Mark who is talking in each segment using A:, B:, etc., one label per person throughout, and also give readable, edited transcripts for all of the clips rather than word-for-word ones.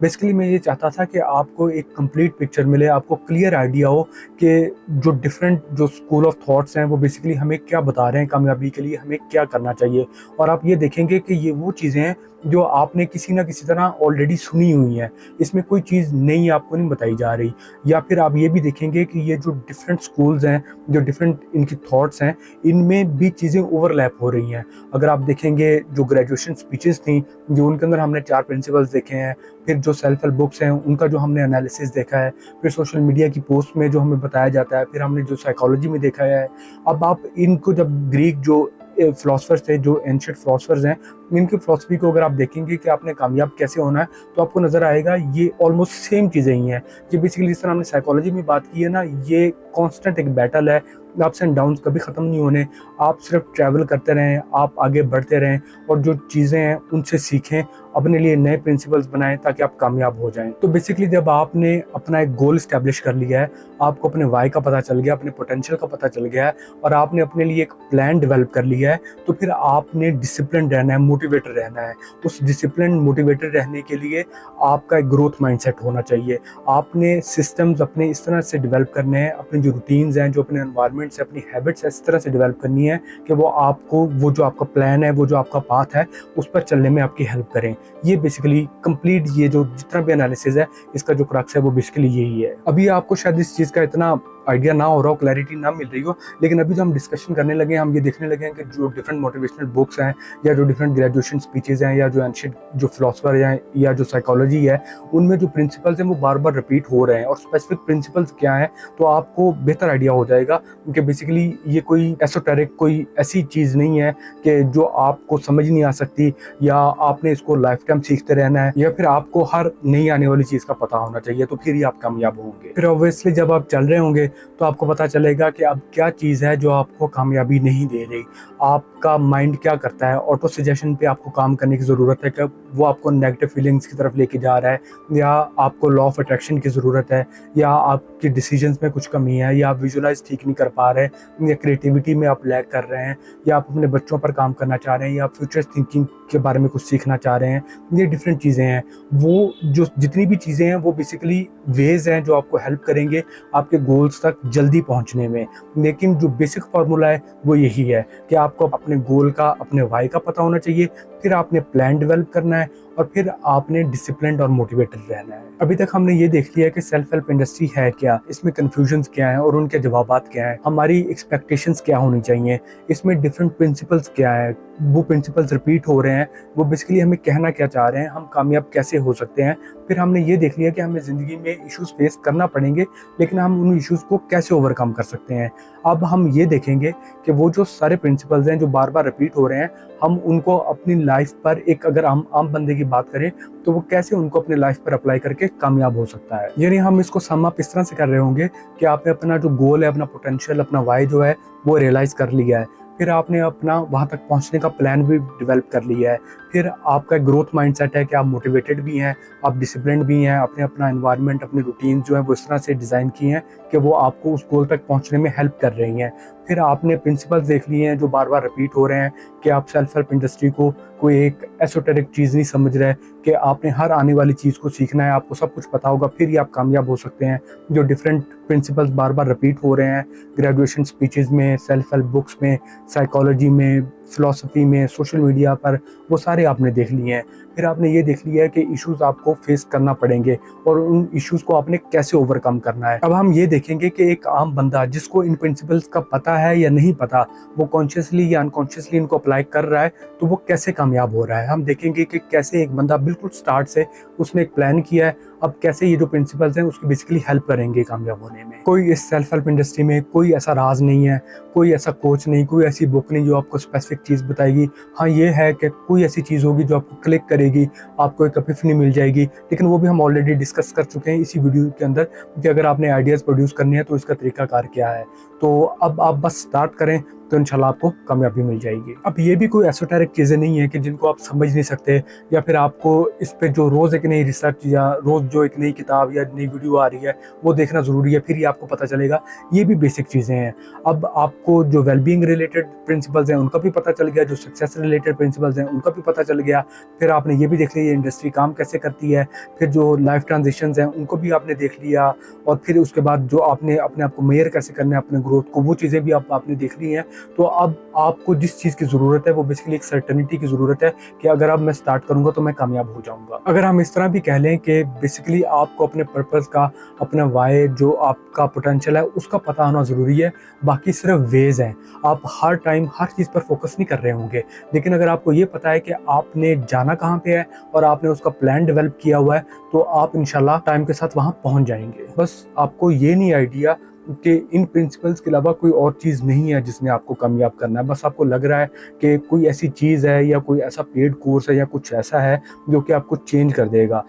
A: Basically मैं ये चाहता था कि आपको एक कंप्लीट पिक्चर मिले, आपको क्लियर आइडिया हो कि जो डिफरेंट जो स्कूल ऑफ थॉट्स हैं वो बेसिकली हमें क्या बता रहे हैं, कामयाबी के लिए हमें क्या करना चाहिए। और आप ये देखेंगे कि ये वो चीज़ें हैं जो आपने किसी ना किसी तरह ऑलरेडी सुनी हुई हैं, इसमें कोई चीज़ नई आपको नहीं बताई जा रही। या फिर आप ये भी देखेंगे कि ये जो डिफरेंट स्कूल्स हैं, जो डिफरेंट इनकी थॉट्स हैं, इनमें भी चीज़ें ओवरलैप हो रही हैं। अगर आप देखेंगे जो ग्रेजुएशन स्पीचेस थी, जो उनके अंदर हमने 4 प्रिंसिपल्स देखे हैं, फिर जो सेल्फ हेल्प बुक्स हैं उनका जो हमने एनालिसिस देखा है, फिर सोशल मीडिया की पोस्ट में जो हमें बताया जाता है, फिर हमने जो साइकोलॉजी में देखा है। अब आप इनको जब ग्रीक जो फिलोसफर्स थे, जो एंशिएंट फिलोसफर्स हैं, इनकी फिलोसफी को अगर आप देखेंगे कि आपने कामयाब कैसे होना है, तो आपको नजर आएगा ये ऑलमोस्ट सेम चीज़ें ही हैं। ये बेसिकली जिस तरह हमने साइकोलॉजी में बात की है ना, ये कॉन्स्टेंट एक बैटल है, अप्स एंड डाउन्स कभी ख़त्म नहीं होने। आप सिर्फ ट्रैवल करते रहें, आप आगे बढ़ते रहें और जो चीज़ें हैं उनसे सीखें, अपने लिए नए प्रिंसिपल्स बनाएं ताकि आप कामयाब हो जाएं। तो बेसिकली जब आपने अपना एक गोल स्टैब्लिश कर लिया है, आपको अपने वाई का पता चल गया, अपने पोटेंशियल का पता चल गया है और आपने अपने लिए एक प्लान डेवलप कर लिया है, तो फिर आपने डिसिप्लिन रहना है, मोटिवेटेड रहना है। उस डिसिप्लिन मोटिवेटेड रहने के लिए आपका एक ग्रोथ माइंडसेट होना चाहिए। आपने सिस्टम्स अपने इस तरह से डेवलप करने हैं, अपने जो रूटीन्स हैं, जो अपने एनवायरनमेंट से, अपनी हैबिट्स इस तरह से डेवलप करनी है कि वो आपको, वो जो आपका प्लान है, वो जो आपका पाथ है, उस पर चलने में आपकी हेल्प करें। ये बेसिकली कंप्लीट, ये जो जितना भी एनालिसिस है, इसका जो क्रक्स है वो बेसिकली यही है। अभी आपको शायद इस चीज़ का इतना आइडिया ना हो रहा हो, क्लैरिटी ना मिल रही हो, लेकिन अभी जो हम डिस्कशन करने लगे हैं, हम ये देखने लगे हैं कि जो डिफरेंट मोटिवेशनल बुक्स हैं, या जो डिफरेंट ग्रेजुएशन स्पीचेस हैं, या जो एंशिएंट जो फिलोसफर हैं, या जो साइकोलॉजी है, उनमें जो प्रिंसिपल्स हैं वो बार बार रिपीट हो रहे हैं। और स्पेसिफिक प्रिंसिपल्स क्या हैं, तो आपको बेहतर आइडिया हो जाएगा, क्योंकि बेसिकली ये कोई एसोटेरिक, कोई ऐसी चीज़ नहीं है कि जो आपको समझ नहीं आ सकती, या आपने इसको लाइफ टाइम सीखते रहना है, या फिर आपको हर नई आने वाली चीज़ का पता होना चाहिए, तो फिर ही आप कामयाब होंगे। फिर ऑब्वियसली जब आप चल रहे होंगे तो आपको पता चलेगा कि अब क्या चीज़ है जो आपको कामयाबी नहीं दे रही। आपका माइंड क्या करता है, ऑटो सजेशन पे आपको काम करने की ज़रूरत है कि वो आपको नेगेटिव फीलिंग्स की तरफ लेके जा रहा है, या आपको लॉ ऑफ अट्रैक्शन की ज़रूरत है, या आपकी डिसीजंस में कुछ कमी है, या आप विजुलाइज ठीक नहीं कर पा रहे, या क्रिएटिविटी में आप लैग कर रहे हैं, या आप अपने बच्चों पर काम करना चाह रहे हैं, या आप फ्यूचर थिंकिंग के बारे में कुछ सीखना चाह रहे हैं। ये डिफरेंट चीज़ें हैं। वो जो जितनी भी चीज़ें हैं वो बेसिकली वेज हैं जो आपको हेल्प करेंगे आपके गोल्स तक जल्दी पहुंचने में। लेकिन जो बेसिक फार्मूला है वो यही है कि आपको अपने गोल का, अपने वाई का पता होना चाहिए, फिर आपने प्लान डेवलप करना है, और फिर आपने डिसिप्लिन्ड और मोटिवेटेड रहना है। अभी तक हमने ये देख लिया कि सेल्फ हेल्प इंडस्ट्री है क्या, इसमें कंफ्यूजन्स क्या हैं और उनके जवाबात क्या हैं, हमारी एक्सपेक्टेशंस क्या होनी चाहिए, इसमें डिफरेंट प्रिंसिपल्स क्या है, वो प्रिंसिपल्स रिपीट हो रहे हैं, वो बेसिकली हमें कहना क्या चाह रहे हैं, हम कामयाब कैसे हो सकते हैं। फिर हमने ये देख लिया कि हमें ज़िंदगी में इश्यूज फेस करना पड़ेंगे, लेकिन हम उन इश्यूज को कैसे ओवरकम कर सकते हैं। अब हम ये देखेंगे कि वो जो सारे प्रिंसिपल्स हैं जो बार बार रिपीट हो रहे हैं, हम उनको अपनी लाइफ पर, एक अगर हम आम बंदे की बात करें, तो वो कैसे उनको अपने लाइफ पर अप्लाई करके कामयाब हो सकता है। यानी हम इसको सम अप इस तरह से कर रहे होंगे कि आपने अपना जो गोल है, अपना पोटेंशियल, अपना वाई जो है वो रियलाइज कर लिया है, फिर आपने अपना वहाँ तक पहुँचने का प्लान भी डेवलप कर लिया है, फिर आपका ग्रोथ माइंडसेट है कि आप मोटिवेटेड भी हैं, आप डिसिप्लिन्ड भी हैं, आपने अपना एनवायरनमेंट, अपनी रूटीन जो है वो इस तरह से डिज़ाइन की हैं कि वो आपको उस गोल तक पहुँचने में हेल्प कर रही हैं। फिर आपने प्रिंसिपल्स देख लिए हैं जो बार बार रिपीट हो रहे हैं कि आप सेल्फ हेल्प इंडस्ट्री को कोई एक एसोटेरिक चीज़ नहीं समझ रहे, कि आपने हर आने वाली चीज़ को सीखना है, आपको सब कुछ पता होगा, फिर ही आप कामयाब हो सकते हैं। जो डिफरेंट प्रिंसिपल्स बार बार रिपीट हो रहे हैं ग्रेजुएशन स्पीचेस में, सेल्फ हेल्प बुक्स में, साइकोलॉजी में, फिलॉसफी में, सोशल मीडिया पर, वो सारे आपने देख लिए हैं। फिर आपने ये देख लिया है कि इश्यूज आपको फेस करना पड़ेंगे और उन इश्यूज को आपने कैसे ओवरकम करना है। अब हम ये देखेंगे कि एक आम बंदा जिसको इन प्रिंसिपल्स का पता है या नहीं पता, वो कॉन्शियसली या अनकॉन्शियसली इनको अप्लाई कर रहा है, तो वो कैसे कामयाब हो रहा है। हम देखेंगे कि कैसे एक बंदा बिल्कुल स्टार्ट से उसने एक प्लान किया है, अब कैसे ये जो प्रिंसिपल्स हैं उसकी बेसिकली हेल्प करेंगे कामयाब होने में। कोई इस सेल्फ हेल्प इंडस्ट्री में कोई ऐसा राज नहीं है, कोई ऐसा कोच नहीं, कोई ऐसी बुक नहीं जो आपको स्पेसिफिक चीज़ बताएगी। हाँ, ये है कि कोई ऐसी चीज़ होगी जो आपको क्लिक करेगी, आपको एक एपिफनी मिल जाएगी, लेकिन वो भी हम ऑलरेडी डिस्कस कर चुके हैं इसी वीडियो के अंदर कि अगर आपने आइडियाज़ प्रोड्यूस करने हैं तो इसका तरीकाकार क्या है। तो अब आप बस स्टार्ट करें, तो इंशाल्लाह आपको कामयाबी मिल जाएगी। अब ये भी कोई एसोटेरिक चीज़ें नहीं है कि जिनको आप समझ नहीं सकते, या फिर आपको इस पे जो रोज़ एक नई रिसर्च या रोज़ जो एक नई किताब या नई वीडियो आ रही है वो देखना ज़रूरी है, फिर ही आपको पता चलेगा। ये भी बेसिक चीज़ें हैं। अब आपको जो वेलबींग रिलेटेड प्रिंसिपल्स हैं उनका भी पता चल गया, जो सक्सेस रिलेटेड प्रिंसिपल्स हैं उनका भी पता चल गया। फिर आपने ये भी देख लिया ये इंडस्ट्री काम कैसे करती है। फिर जो लाइफ ट्रांजिशंस हैं उनको भी आपने देख लिया, और फिर उसके बाद जो आपने अपने आप को मेजर कैसे करना है अपने ग्रोथ को, वो चीज़ें भी आपने देख ली हैं। तो अब आपको जिस चीज़ की ज़रूरत है वो बेसिकली एक सर्टेनिटी की ज़रूरत है कि अगर अब मैं स्टार्ट करूँगा तो मैं कामयाब हो जाऊँगा। अगर हम इस तरह भी कह लें कि बेसिकली आपको अपने पर्पस का, अपना वाई, जो आपका पोटेंशियल है उसका पता होना ज़रूरी है। बाकी सिर्फ वेज हैं। आप हर टाइम हर चीज़ पर फोकस नहीं कर रहे होंगे, लेकिन अगर आपको ये पता है कि आपने जाना कहाँ पे है और आपने उसका प्लान डेवलप किया हुआ है, तो आप इंशाल्लाह टाइम के साथ वहाँ पहुँच जाएंगे। बस आपको ये नहीं आइडिया कि इन प्रिंसिपल्स के अलावा कोई और चीज़ नहीं है जिसमें आपको कामयाब करना है। बस आपको लग रहा है कि कोई ऐसी चीज़ है या कोई ऐसा पेड कोर्स है या कुछ ऐसा है जो कि आपको चेंज कर देगा।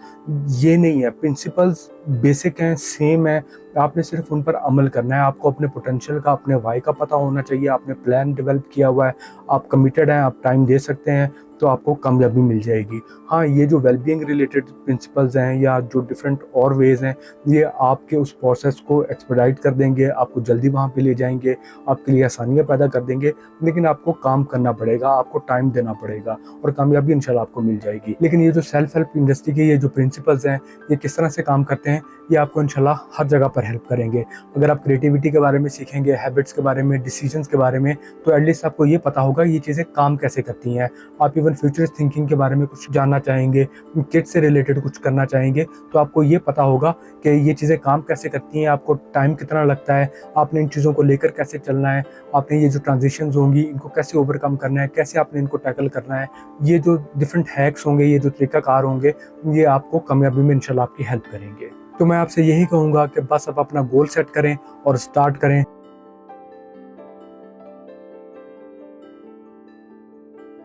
A: ये नहीं है। प्रिंसिपल्स बेसिक हैं, सेम है। आपने सिर्फ उन पर अमल करना है। आपको अपने पोटेंशियल का, अपने वाई का पता होना चाहिए। आपने प्लान डेवलप किया हुआ है, आप कमिटेड हैं, आप टाइम दे सकते हैं, तो आपको कामयाबी मिल जाएगी। हाँ, ये जो वेलबींग रिलेटेड प्रिंसिपल्स हैं या जो डिफरेंट और वेज हैं, ये आपके उस प्रोसेस को एक्सपेडाइट कर देंगे, आपको जल्दी वहाँ पे ले जाएंगे, आपके लिए आसानियाँ पैदा कर देंगे। लेकिन आपको काम करना पड़ेगा, आपको टाइम देना पड़ेगा, और कामयाबी इंशाल्लाह आपको मिल जाएगी। लेकिन ये जो सेल्फ हेल्प इंडस्ट्री के ये जो प्रिंसिपल्स हैं, ये किस तरह से काम करते हैं, ये आपको इंशाल्लाह हर जगह पर हेल्प करेंगे। अगर आप क्रिएटिविटी के बारे में सीखेंगे, हैबिट्स के बारे में, डिसीजंस के बारे में, तो एटलीस्ट आपको ये पता होगा ये चीज़ें काम कैसे करती हैं। आप इवन फ्यूचरिस्ट थिंकिंग के बारे में कुछ जानना चाहेंगे, किड्स से रिलेटेड कुछ करना चाहेंगे, तो आपको ये पता होगा कि ये चीज़ें काम कैसे करती हैं, आपको टाइम कितना लगता है, आपने इन चीज़ों को लेकर कैसे चलना है, आपने ये जो ट्रांजिशंस होंगी इनको कैसे ओवरकम करना है, कैसे आपने इनको टैकल करना है। ये जो डिफरेंट हैक्स होंगे, ये जो तरीक़ाकार होंगे, ये आपको कामयाबी में इंशाल्लाह आपकी हेल्प करेंगे। तो मैं आपसे यही कहूँगा कि बस आप अपना गोल सेट करें और स्टार्ट करें।